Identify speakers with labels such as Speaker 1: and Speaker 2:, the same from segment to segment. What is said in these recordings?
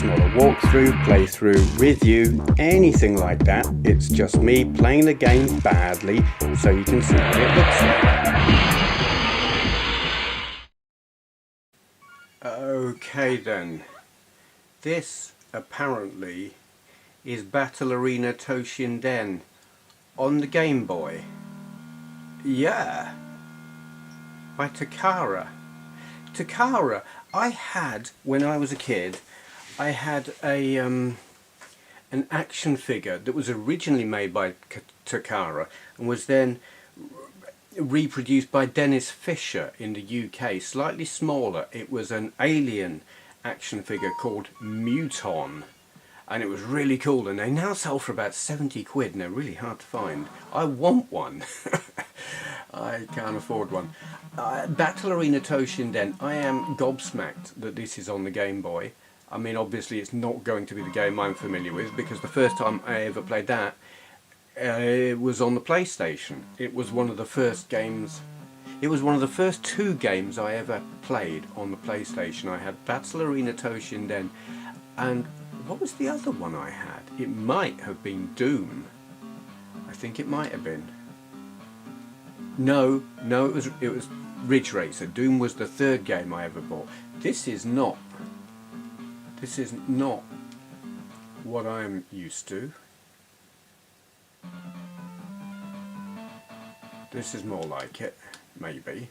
Speaker 1: not a walkthrough, playthrough, review, anything like that. It's just me playing the game badly so you can see what it looks like. Okay then. This apparently is Battle Arena Toshinden on the Game Boy. Yeah. By Takara. Takara, I had, when I was a kid, I had an action figure that was originally made by Takara and was then reproduced by Dennis Fisher in the UK, slightly smaller. It was an alien action figure called Muton, and it was really cool, and they now sell for about 70 quid and they're really hard to find. I want one. I can't afford one. Battle Arena Toshinden, I am gobsmacked that this is on the Game Boy. I mean, obviously it's not going to be the game I'm familiar with, because the first time I ever played that was on the PlayStation. It was one of the first games, it was one of the first two games I ever played on the PlayStation. I had Battle Arena Toshinden, and what was the other one I had? It might have been Doom. I think it might have been. No, it was Ridge Racer. Doom was the third game I ever bought. This is not what I'm used to. This is more like it, maybe.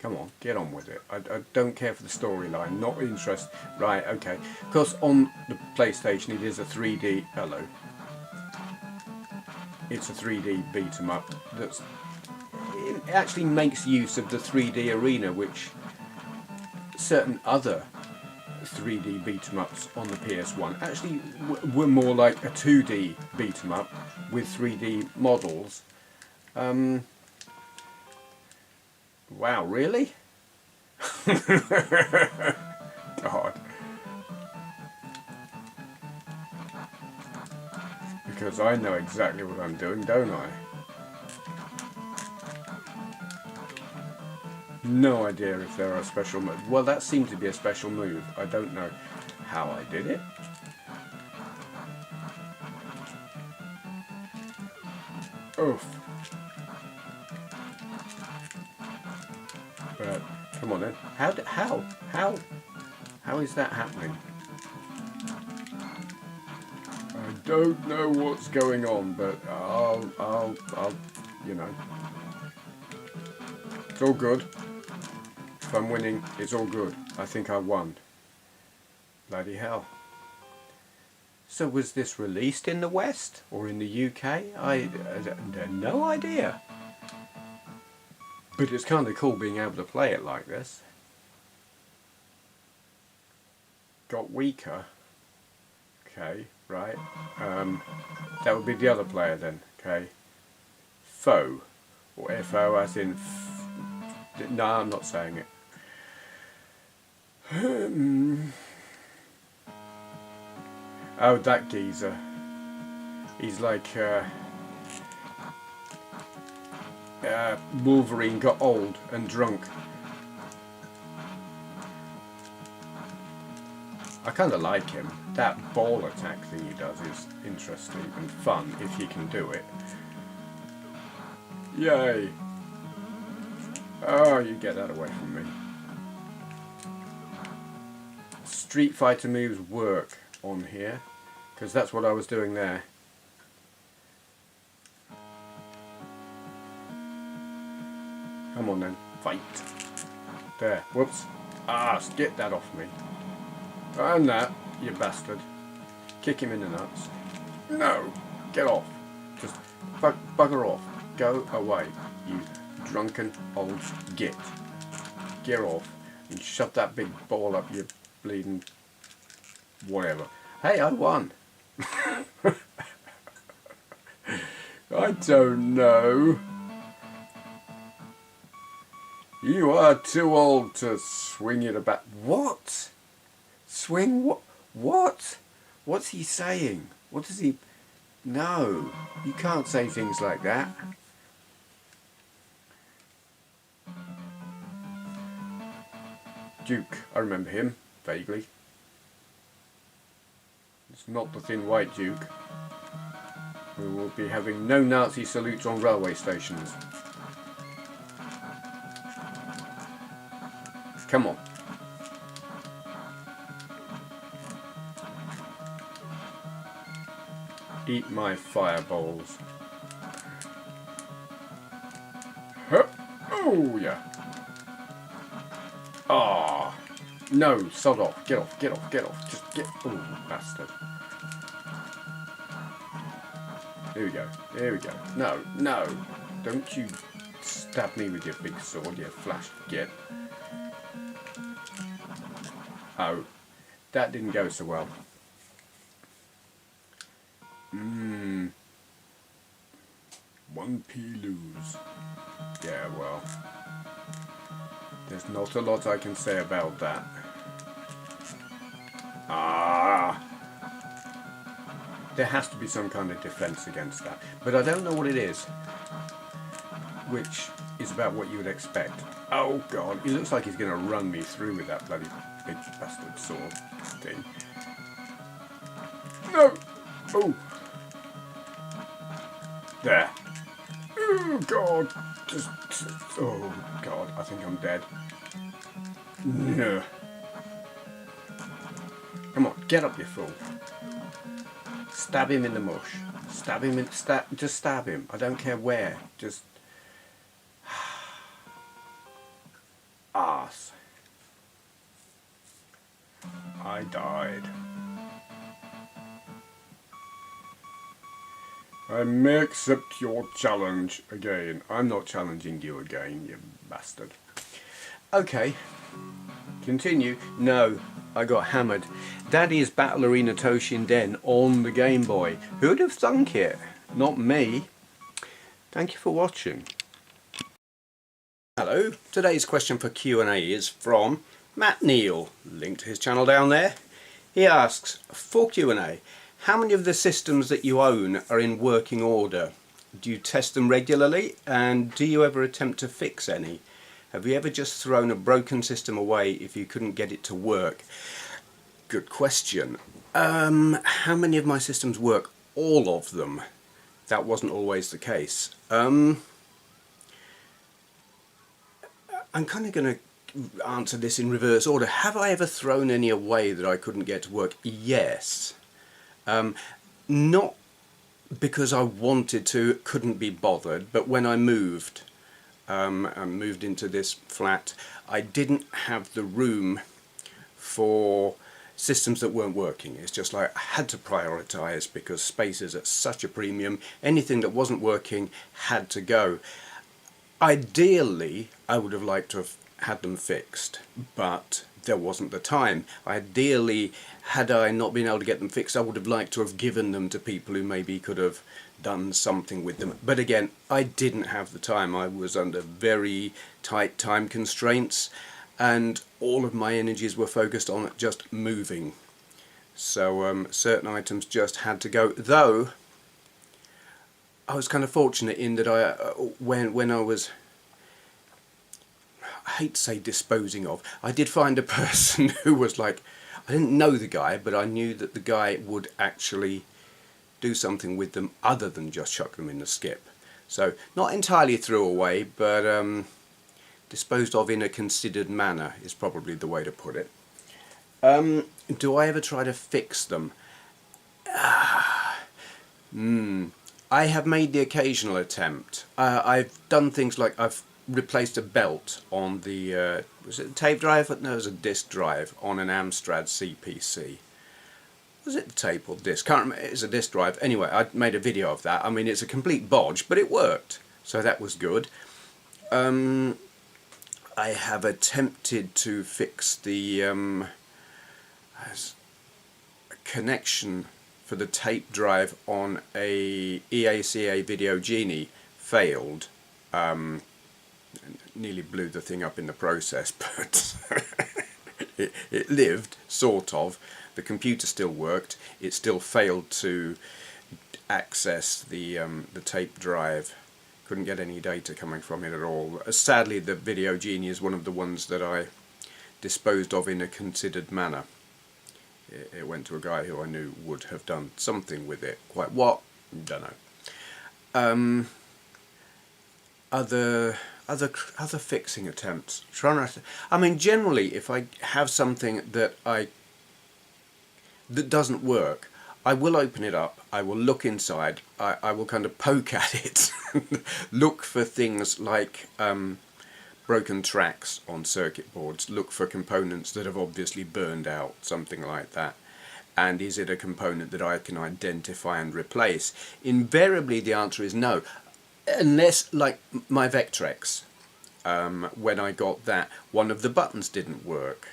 Speaker 1: Come on, get on with it. I don't care for the storyline, not interested. Right, okay. Of course, on the PlayStation it is a 3D, hello. It's a 3D beat 'em up that's, it actually makes use of the 3D arena, which certain other 3D beat 'em ups on the PS1 actually were more like a 2D beat 'em up with 3D models. Wow, really? God. Because I know exactly what I'm doing, don't I? No idea if there are special moves. Well, that seemed to be a special move. I don't know how I did it. Oof. But come on then. How is that happening? I don't know what's going on, but I'll you know. It's all good. If I'm winning, it's all good. I think I won. Bloody hell. So was this released in the West or in the UK? I had no idea. But it's kind of cool being able to play it like this. Got weaker. Okay, right. That would be the other player then. Okay. Foe. Or F-O as in... No, I'm not saying it. Oh, that geezer. He's like Wolverine got old and drunk. I kind of like him. That ball attack thing he does is interesting and fun if he can do it. Yay! Oh, you get that away from me. Street Fighter moves work on here, because that's what I was doing there. Come on then, fight. There, whoops. Ah, get that off me. And that, you bastard. Kick him in the nuts. No, get off. Just bugger off. Go away, you drunken old git. Get off and shove that big ball up your bleeding whatever. Hey, I won. I don't know. You are too old to swing it about. What? Swing what? What? What's he saying? What does he... No, you can't say things like that. Duke, I remember him, vaguely. It's not the Thin White Duke. We will be having no Nazi salutes on railway stations. Come on. Eat my fireballs. Huh. Oh, yeah. Ah. No, sod off. Get off, get off, get off. Just get... Oh, bastard. Here we go. Here we go. No, no. Don't you stab me with your big sword, you flash git. Oh, that didn't go so well. One P lose. Yeah, well, there's not a lot I can say about that. Ah! There has to be some kind of defense against that, but I don't know what it is, which is about what you would expect. Oh god, he looks like he's going to run me through with that bloody big bastard sword thing. No! Oh! There. Oh god! Oh god, I think I'm dead. No. Come on, get up, you fool. Stab him in the mush. Stab him in... just stab him. I don't care where. Just... Arse. I died. I may accept your challenge again. I'm not challenging you again, you bastard. Okay. Continue. No, I got hammered. That is Battle Arena Toshinden on the Game Boy. Who'd have thunk it? Not me. Thank you for watching. Hello. Today's question for Q&A is from Matt Kneale. Link to his channel down there. He asks, for Q&A, how many of the systems that you own are in working order? Do you test them regularly, and do you ever attempt to fix any? Have you ever just thrown a broken system away if you couldn't get it to work? Good question. How many of my systems work? All of them. That wasn't always the case. I'm kind of going to answer this in reverse order. Have I ever thrown any away that I couldn't get to work? Yes. Not because I wanted to, couldn't be bothered, but when I moved into this flat, I didn't have the room for systems that weren't working. It's just like I had to prioritise because space is at such a premium. Anything that wasn't working had to go. Ideally, I would have liked to have had them fixed, but there wasn't the time. Ideally, had I not been able to get them fixed, I would have liked to have given them to people who maybe could have done something with them. But again, I didn't have the time. I was under very tight time constraints, and all of my energies were focused on just moving. So certain items just had to go. Though, I was kind of fortunate in that when I was... I hate to say disposing of, I did find a person who was like, I didn't know the guy, but I knew that the guy would actually do something with them other than just chuck them in the skip. So not entirely threw away, but disposed of in a considered manner is probably the way to put it. Do I ever try to fix them? I have made the occasional attempt. I've done things like I've replaced a belt on the was it a tape drive? No, it was a disc drive on an Amstrad CPC. Was it the tape or disc? Can't remember. It's a disc drive. Anyway, I made a video of that. I mean, it's a complete bodge, but it worked, so that was good. I have attempted to fix the connection for the tape drive on a EACA Video Genie. Failed. Nearly blew the thing up in the process, but it lived, sort of. The computer still worked. It still failed to access the tape drive. Couldn't get any data coming from it at all. Sadly, the Video Genie is one of the ones that I disposed of in a considered manner. it went to a guy who I knew would have done something with it. Quite what? Don't know. Other fixing attempts. I mean, generally, if I have something that doesn't work, I will open it up, I will look inside, I will kind of poke at it, look for things like broken tracks on circuit boards, look for components that have obviously burned out, something like that. And is it a component that I can identify and replace? Invariably the answer is no, unless, like my Vectrex, when I got that, one of the buttons didn't work.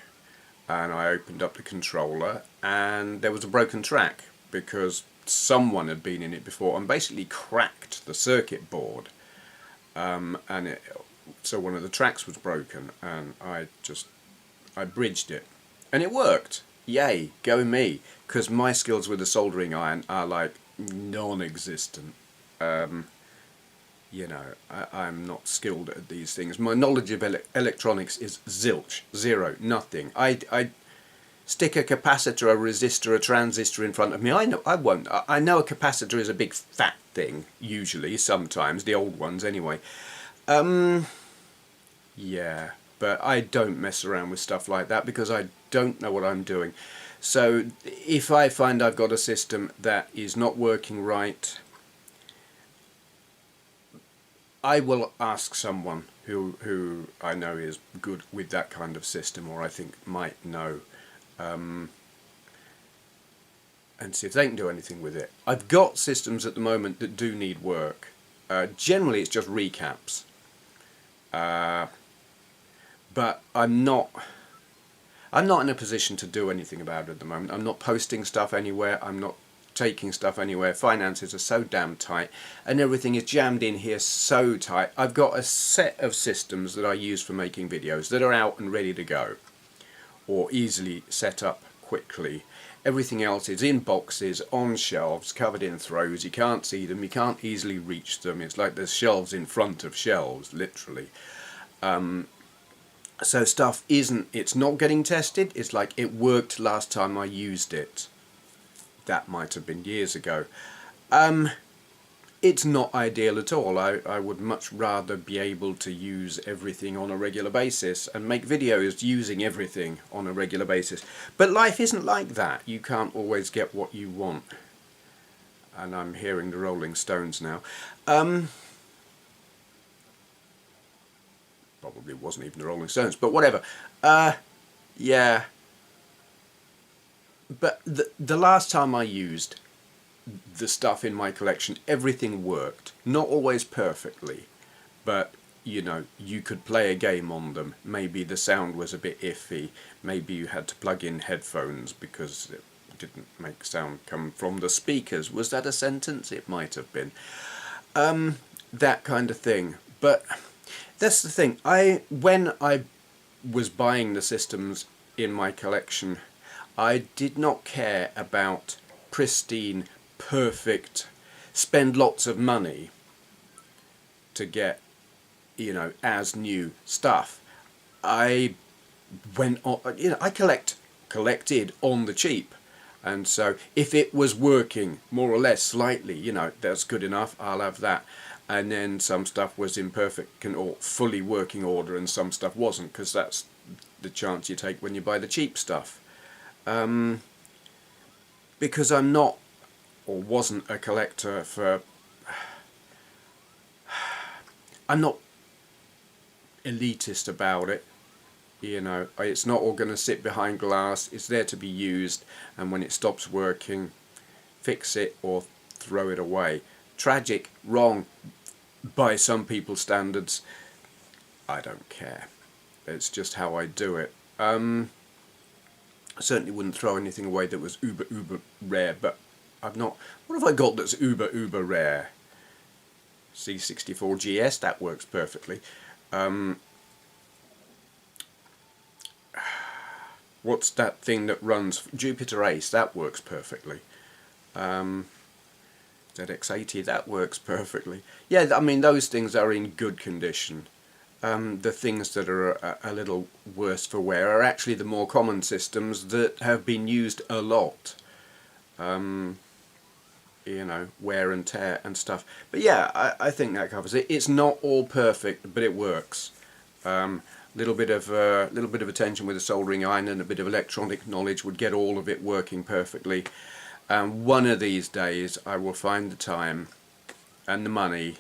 Speaker 1: And I opened up the controller and there was a broken track because someone had been in it before and basically cracked the circuit board, so one of the tracks was broken, and I bridged it and it worked. Yay, go me, because my skills with the soldering iron are like non-existent. You know, I'm not skilled at these things. My knowledge of electronics is zilch, zero, nothing. I stick a capacitor, a resistor, a transistor in front of me. I know a capacitor is a big fat thing, usually, sometimes, the old ones anyway. Yeah, but I don't mess around with stuff like that because I don't know what I'm doing. So if I find I've got a system that is not working right, I will ask someone who I know is good with that kind of system, or I think might know, and see if they can do anything with it. I've got systems at the moment that do need work. Generally it's just recaps, but I'm not in a position to do anything about it at the moment. I'm not posting stuff anywhere, I'm not taking stuff anywhere. Finances are so damn tight and everything is jammed in here so tight. I've got a set of systems that I use for making videos that are out and ready to go, or easily set up quickly. Everything else is in boxes, on shelves, covered in throws. You can't see them, you can't easily reach them. It's like there's shelves in front of shelves, literally. So stuff it's not getting tested. It's like it worked last time I used it. That might have been years ago. It's not ideal at all. I would much rather be able to use everything on a regular basis and make videos using everything on a regular basis. But life isn't like that. You can't always get what you want. And I'm hearing the Rolling Stones now. Probably wasn't even the Rolling Stones, but whatever. Yeah. But the last time I used the stuff in my collection, everything worked. Not always perfectly, but you know, you could play a game on them. Maybe the sound was a bit iffy. Maybe you had to plug in headphones because it didn't make sound come from the speakers. Was that a sentence? It might have been. That kind of thing. But that's the thing. When I was buying the systems in my collection, I did not care about pristine, perfect, spend lots of money to get, you know, as new stuff. I went on, you know, I collected on the cheap, and so if it was working more or less slightly, you know, that's good enough, I'll have that. And then some stuff was in perfect or fully working order, and some stuff wasn't, because that's the chance you take when you buy the cheap stuff. Because I'm not, or wasn't, a collector for... I'm not elitist about it, you know. It's not all going to sit behind glass. It's there to be used, and when it stops working, fix it or throw it away. Tragic, wrong, by some people's standards. I don't care. It's just how I do it. I certainly wouldn't throw anything away that was uber rare, but I've not... What have I got that's uber rare? C64 GS, that works perfectly. What's that thing that runs? Jupiter Ace, that works perfectly. ZX80, that works perfectly. Yeah, I mean, those things are in good condition. The things that are a little worse for wear are actually the more common systems that have been used a lot. You know, wear and tear and stuff. But yeah, I think that covers it. It's not all perfect, but it works. Little bit of attention with a soldering iron and a bit of electronic knowledge would get all of it working perfectly. One of these days I will find the time and the money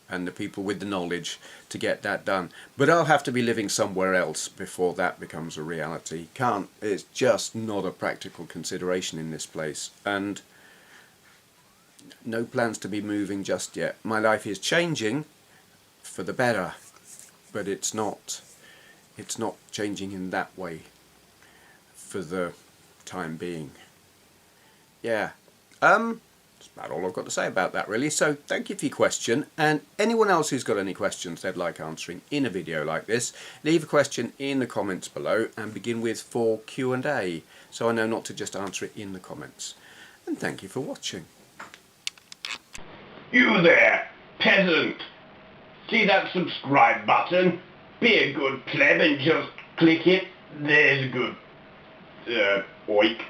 Speaker 1: and the people with the knowledge to get that done. But I'll have to be living somewhere else before that becomes a reality. It's just not a practical consideration in this place. And no plans to be moving just yet. My life is changing for the better, but it's not changing in that way for the time being. Yeah. That's about all I've got to say about that, really. So thank you for your question, and anyone else who's got any questions they'd like answering in a video like this, leave a question in the comments below and begin with for Q&A, so I know not to just answer it in the comments. And thank you for watching.
Speaker 2: You there, peasant! See that subscribe button? Be a good pleb and just click it. There's a good, oik.